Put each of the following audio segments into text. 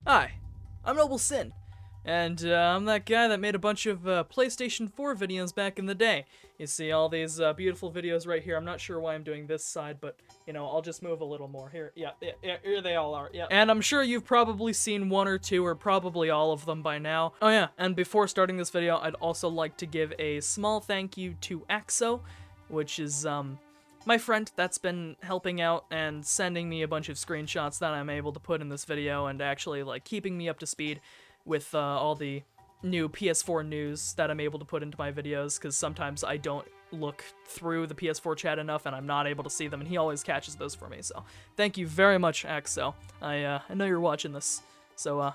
Hi, I'm NobleSinn, and I'm that guy that made a bunch of PlayStation 4 videos back in the day. You see all these beautiful videos right here. I'm not sure why I'm doing this side, but, you know, I'll just move a little more. Here, yeah, here they all are, yeah. And I'm sure you've probably seen one or two, or probably all of them by now. Oh yeah, and before starting this video, I'd also like to give a small thank you to Axo, which is, my friend that's been helping out and sending me a bunch of screenshots that I'm able to put in this video and actually like keeping me up to speed with all the new PS4 news that I'm able to put into my videos, because sometimes I don't look through the PS4 chat enough and I'm not able to see them, and he always catches those for me. So thank you very much, Axo. I know you're watching this, so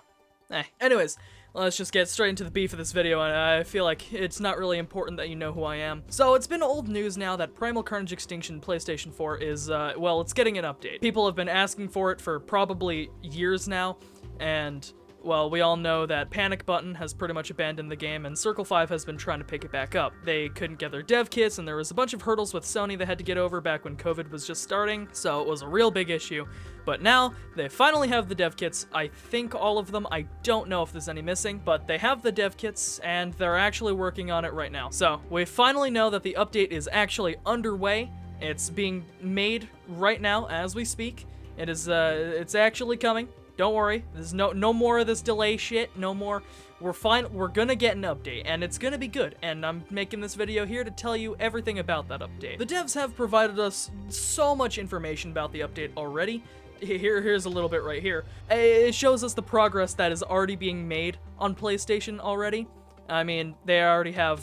anyways, let's just get straight into the beef of this video, and I feel like it's not really important that you know who I am. So it's been old news now that Primal Carnage Extinction PlayStation 4 is, well, it's getting an update. People have been asking for it for probably years now, and, well, we all know that Panic Button has pretty much abandoned the game, and Circle 5 has been trying to pick it back up. They couldn't get their dev kits, and there was a bunch of hurdles with Sony they had to get over back when COVID was just starting, so it was a real big issue. But now, they finally have the dev kits. I think all of them. I don't know if there's any missing, but they have the dev kits, and they're actually working on it right now. So, we finally know that the update is actually underway. It's being made right now as we speak. It is, it's actually coming. Don't worry, there's no more of this delay shit, no more. We're gonna get an update, and it's gonna be good, and I'm making this video here to tell you everything about that update. The devs have provided us so much information about the update already. Here's a little bit right here. It shows us the progress that is already being made on PlayStation already. I mean, they already have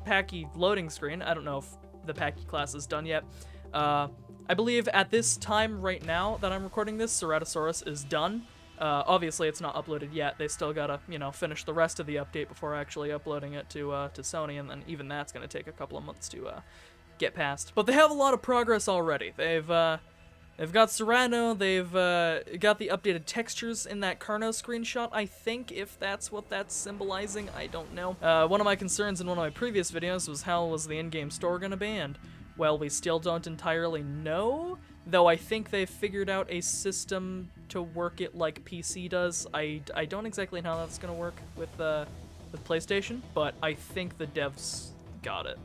Packy loading screen. I don't know if the Packy class is done yet. I believe at this time right now that I'm recording this, Ceratosaurus is done. Obviously, it's not uploaded yet. They still gotta, you know, finish the rest of the update before actually uploading it to Sony, and then even that's gonna take a couple of months to get past. But they have a lot of progress already. They've got Cerato, they've got the updated textures in that Carno screenshot, I think, if that's what that's symbolizing, I don't know. One of my concerns in one of my previous videos was how was the in-game store gonna be, and well, we still don't entirely know, though I think they've figured out a system to work it like PC does. I don't exactly know how that's gonna work with PlayStation, but I think the devs got it.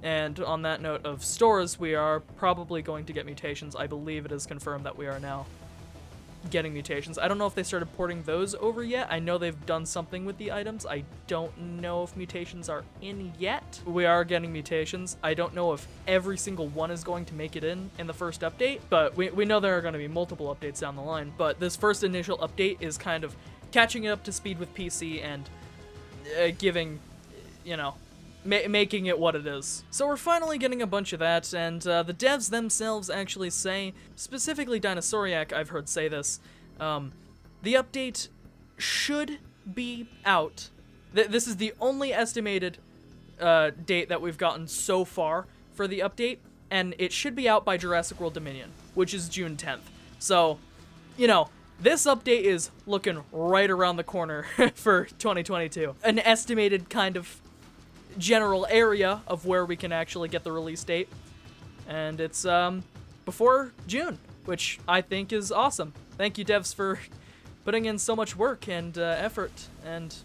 And on that note of stores, we are probably going to get Mutations. I believe it is confirmed that we are now getting Mutations. I don't know if they started porting those over yet. I know they've done something with the items. I don't know if Mutations are in yet. We are getting Mutations. I don't know if every single one is going to make it in the first update, but we know there are going to be multiple updates down the line. But this first initial update is kind of catching it up to speed with PC and giving, you know, making it what it is. So we're finally getting a bunch of that, and the devs themselves actually say, specifically Dinosauriac, I've heard say this, the update should be out. This is the only estimated date that we've gotten so far for the update, and it should be out by Jurassic World Dominion, which is June 10th. So, you know, this update is looking right around the corner for 2022. An estimated kind of general area of where we can actually get the release date, and it's before June, which I think is awesome. Thank you, devs, for putting in so much work and effort and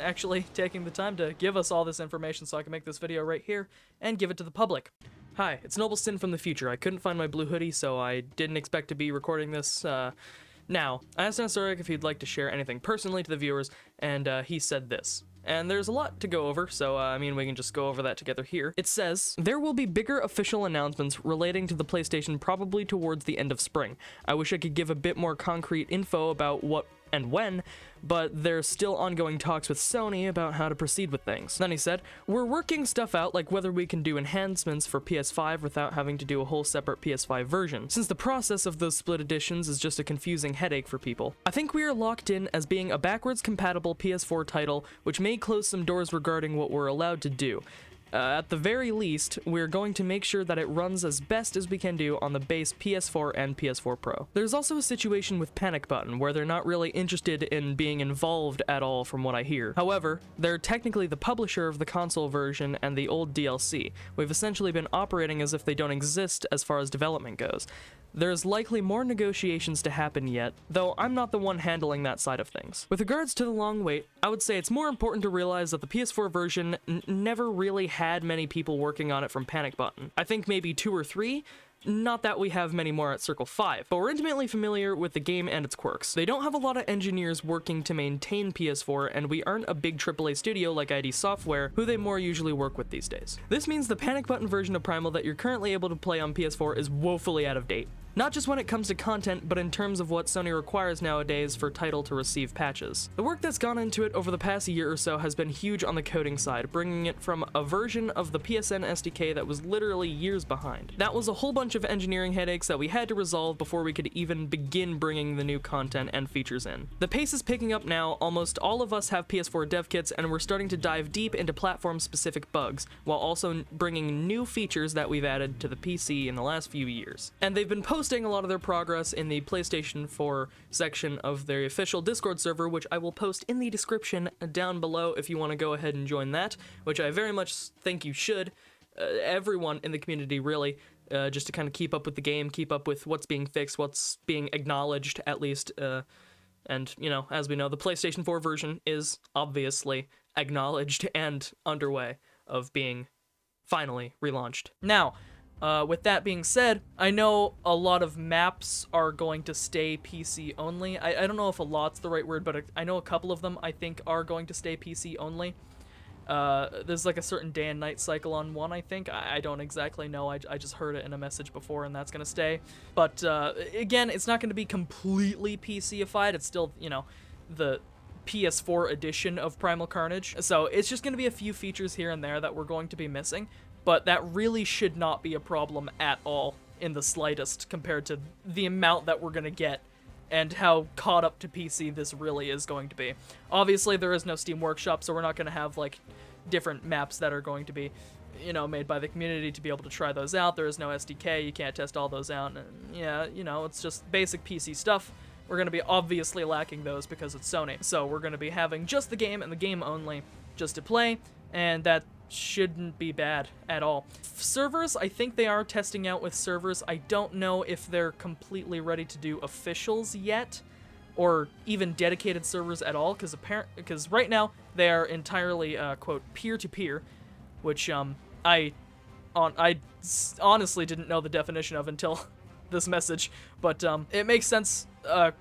actually taking the time to give us all this information so I can make this video right here and give it to the public. Hi, it's NobleSinn from the future. I couldn't find my blue hoodie, so I didn't expect to be recording this now. I asked Dinosauriac if he'd like to share anything personally to the viewers, and he said this. And there's a lot to go over, so I mean, we can just go over that together here. It says, there will be bigger official announcements relating to the PlayStation probably towards the end of spring. I wish I could give a bit more concrete info about what and when, but there's still ongoing talks with Sony about how to proceed with things. Then he said, we're working stuff out like whether we can do enhancements for PS5 without having to do a whole separate PS5 version, since the process of those split editions is just a confusing headache for people. I think we are locked in as being a backwards compatible PS4 title, which may close some doors regarding what we're allowed to do. At the very least, we're going to make sure that it runs as best as we can do on the base PS4 and PS4 Pro. There's also a situation with Panic Button where they're not really interested in being involved at all from what I hear. However, they're technically the publisher of the console version and the old DLC. We've essentially been operating as if they don't exist as far as development goes. there's likely more negotiations to happen yet, though I'm not the one handling that side of things. With regards to the long wait, I would say it's more important to realize that the PS4 version never really had many people working on it from Panic Button. I think maybe 2 or 3, not that we have many more at Circle 5, but we're intimately familiar with the game and its quirks. They don't have a lot of engineers working to maintain PS4, and we aren't a big AAA studio like ID Software, who they more usually work with these days. This means the Panic Button version of Primal that you're currently able to play on PS4 is woefully out of date. Not just when it comes to content, but in terms of what Sony requires nowadays for title to receive patches. The work that's gone into it over the past year or so has been huge on the coding side, bringing it from a version of the PSN SDK that was literally years behind. That was a whole bunch of engineering headaches that we had to resolve before we could even begin bringing the new content and features in. The pace is picking up now, almost all of us have PS4 dev kits, and we're starting to dive deep into platform-specific bugs, while also bringing new features that we've added to the PC in the last few years. And they've been posting a lot of their progress in the PlayStation 4 section of their official Discord server, which I will post in the description down below if you want to go ahead and join that, which I very much think you should. Everyone in the community, really, just to kind of keep up with the game, keep up with what's being fixed, what's being acknowledged, at least. And, you know, as we know, the PlayStation 4 version is obviously acknowledged and underway of being finally relaunched. Now, with that being said, I know a lot of maps are going to stay PC only. I don't know if a lot's the right word, but I know a couple of them I think are going to stay PC only. There's like a certain day and night cycle on one, I think. I don't exactly know. I just heard it in a message before, and that's going to stay. But again, it's not going to be completely PC-ified. It's still, you know, the PS4 edition of Primal Carnage. So it's just going to be a few features here and there that we're going to be missing. But that really should not be a problem at all in the slightest compared to the amount that we're going to get and how caught up to PC this really is going to be. Obviously, there is no Steam Workshop, so we're not going to have, like, different maps that are going to be, you know, made by the community to be able to try those out. There is no SDK, you can't test all those out, and yeah, you know, it's just basic PC stuff. We're going to be obviously lacking those because it's Sony. So we're going to be having just the game and the game only just to play, and that shouldn't be bad at all. Servers, I think they are testing out with servers. I don't know if they're completely ready to do officials yet, or even dedicated servers at all, because right now they are entirely quote peer-to-peer, which I honestly didn't know the definition of until this message, but it makes sense.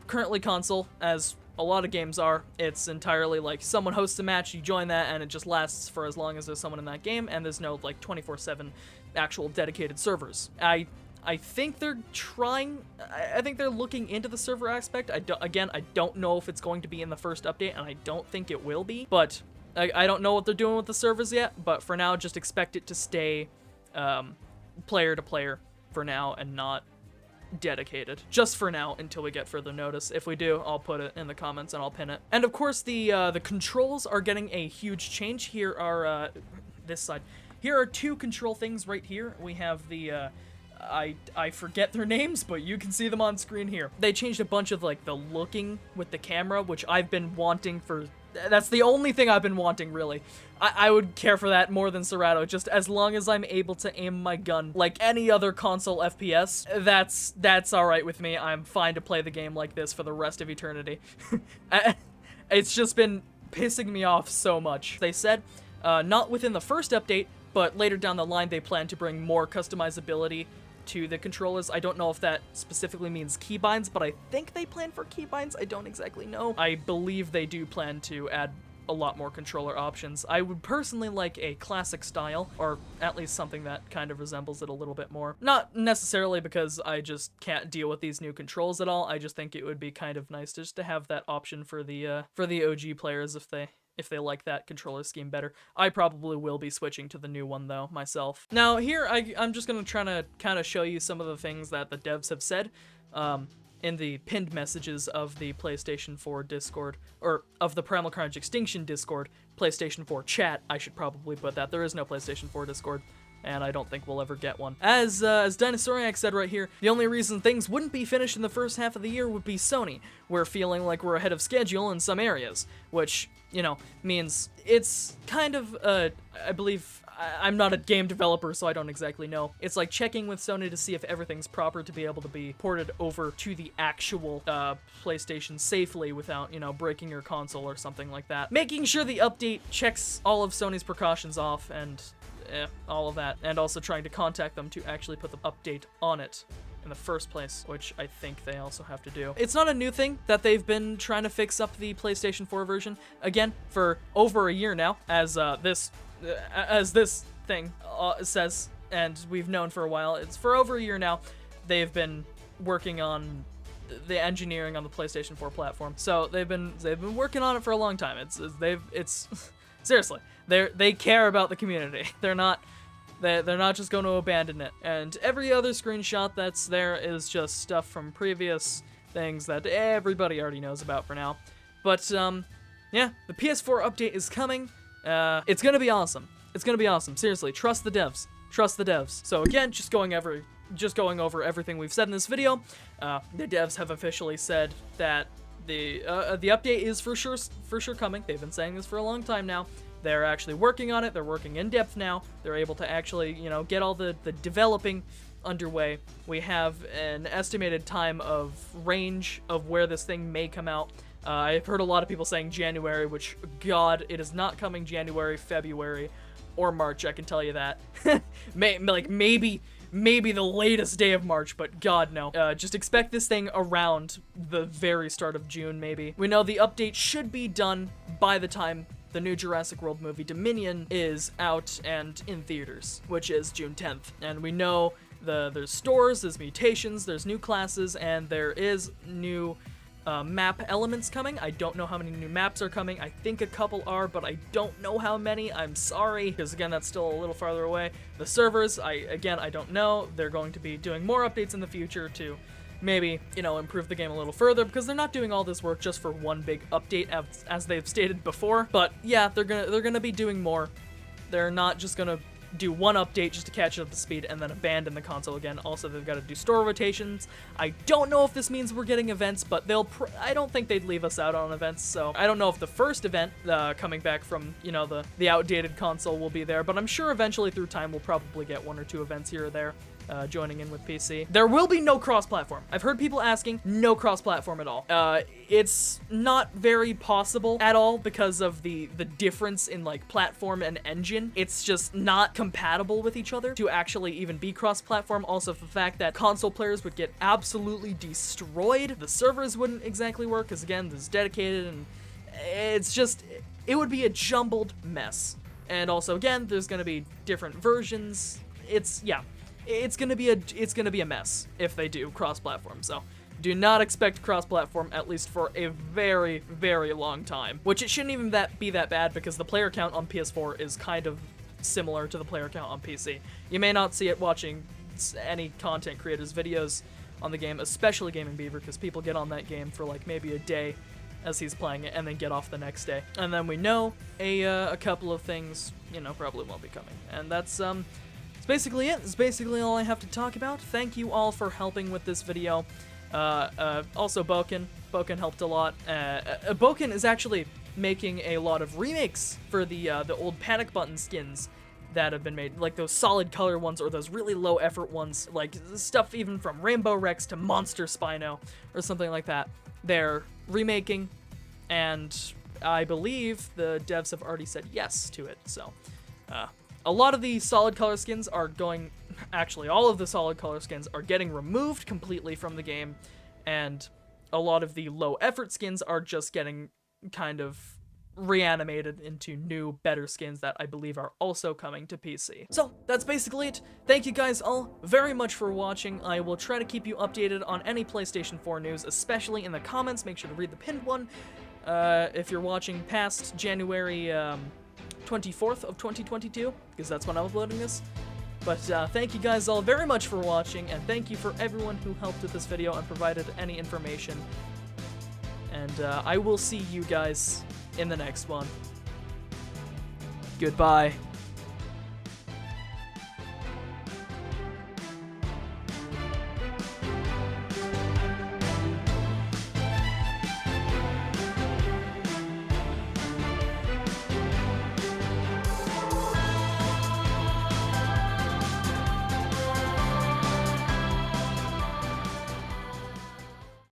Currently console, as a lot of games are, it's entirely like someone hosts a match, you join that, and it just lasts for as long as there's someone in that game, and there's no like 24/7 actual dedicated servers. I think they're trying, I think they're looking into the server aspect. I don't know if it's going to be in the first update, and I don't think it will be, but I don't know what they're doing with the servers yet, but for now, just expect it to stay player to player for now and not dedicated, just for now until we get further notice. If we do, I'll put it in the comments and I'll pin it. And of course, the controls are getting a huge change. Here are this side. Here are two control things right here. We have the I forget their names, but you can see them on screen here. They changed a bunch of like the looking with the camera, which I've been wanting for. That's the only thing I've been wanting, really. I would care for that more than Serato, just as long as I'm able to aim my gun like any other console FPS. That's alright with me. I'm fine to play the game like this for the rest of eternity. It's just been pissing me off so much. They said, not within the first update, but later down the line they plan to bring more customizability to the controllers. I don't know if that specifically means keybinds, but I think they plan for keybinds. I don't exactly know. I believe they do plan to add a lot more controller options. I would personally like a classic style, or at least something that kind of resembles it a little bit more. Not necessarily because I just can't deal with these new controls at all. I just think it would be kind of nice just to have that option for the OG players if they like that controller scheme better. I probably will be switching to the new one, though, myself. Now, here, I'm just going to try to kind of show you some of the things that the devs have said in the pinned messages of the PlayStation 4 Discord, or of the Primal Carnage Extinction Discord, PlayStation 4 chat, I should probably put that. There is no PlayStation 4 Discord, and I don't think we'll ever get one. As Dinosauriac said right here, the only reason things wouldn't be finished in the first half of the year would be Sony. We're feeling like we're ahead of schedule in some areas, which, you know, means it's kind of, I believe, I'm not a game developer, so I don't exactly know. It's like checking with Sony to see if everything's proper to be able to be ported over to the actual PlayStation safely without, you know, breaking your console or something like that. Making sure the update checks all of Sony's precautions off and all of that, and also trying to contact them to actually put the update on it in the first place, which I think they also have to do. It's not a new thing that they've been trying to fix up the PlayStation 4 version, again, for over a year now, as this thing says, and we've known for a while. It's for over a year now they've been working on the engineering on the PlayStation 4 platform. So they've been working on it for a long time. It's seriously, they care about the community. They're not just going to abandon it. And every other screenshot that's there is just stuff from previous things that everybody already knows about for now. But yeah, the PS4 update is coming. It's gonna be awesome. It's gonna be awesome. Seriously, trust the devs. Trust the devs. So again, just going over everything we've said in this video. The devs have officially said that the update is for sure coming. They've been saying this for a long time now. They're actually working on it. They're working in depth now. They're able to actually, you know, get all the developing underway. We have an estimated time of range of where this thing may come out. I've heard a lot of people saying January, which, God, it is not coming January, February, or March, I can tell you that. Maybe the latest day of March, but God, no. Just expect this thing around the very start of June, maybe. We know the update should be done by the time the new Jurassic World movie Dominion is out and in theaters, which is June 10th. And we know there's stores, there's mutations, there's new classes, and there is new map elements coming. I don't know how many new maps are coming. I think a couple are, but I don't know how many. I'm sorry, because again, that's still a little farther away. The servers, I don't know. They're going to be doing more updates in the future to maybe, you know, improve the game a little further, because they're not doing all this work just for one big update, as they've stated before. But yeah, they're gonna be doing more. They're not just gonna do one update just to catch up to speed and then abandon the console again. Also, they've got to do store rotations. I don't know if this means we're getting events, but I don't think they'd leave us out on events. So I don't know if the first event coming back from, you know, the outdated console will be there, but I'm sure eventually through time we'll probably get one or two events here or there. Joining in with PC. There will be no cross-platform. I've heard people asking, no cross-platform at all. It's not very possible at all because of the difference in like platform and engine. It's just not compatible with each other to actually even be cross-platform. Also, the fact that console players would get absolutely destroyed. The servers wouldn't exactly work because again, this is dedicated, and it would be a jumbled mess. And also, again, there's gonna be different versions. It's gonna be a mess if they do cross-platform. So do not expect cross-platform, at least for a very, very long time. Which it shouldn't even be that bad, because the player count on PS4 is kind of similar to the player count on PC. You may not see it watching any content creators' videos on the game, especially Gaming Beaver, because people get on that game for like maybe a day as he's playing it and then get off the next day. And then we know a couple of things, you know, probably won't be coming. And that's basically it. That's basically all I have to talk about. Thank you all for helping with this video. Also Boken helped a lot. Boken is actually making a lot of remakes for the old Panic Button skins that have been made, like those solid color ones or those really low effort ones, like stuff even from Rainbow Rex to Monster Spino or something like that. They're remaking, and I believe the devs have already said yes to it. So a lot of the solid color skins are going, actually all of the solid color skins are getting removed completely from the game, and a lot of the low effort skins are just getting kind of reanimated into new, better skins that I believe are also coming to PC. So that's basically it. Thank you guys all very much for watching. I will try to keep you updated on any PlayStation 4 news, especially in the comments. Make sure to read the pinned one if you're watching past January 24th of 2022, because that's when I'm uploading this. But thank you guys all very much for watching, and thank you for everyone who helped with this video and provided any information. And I will see you guys in the next one. Goodbye.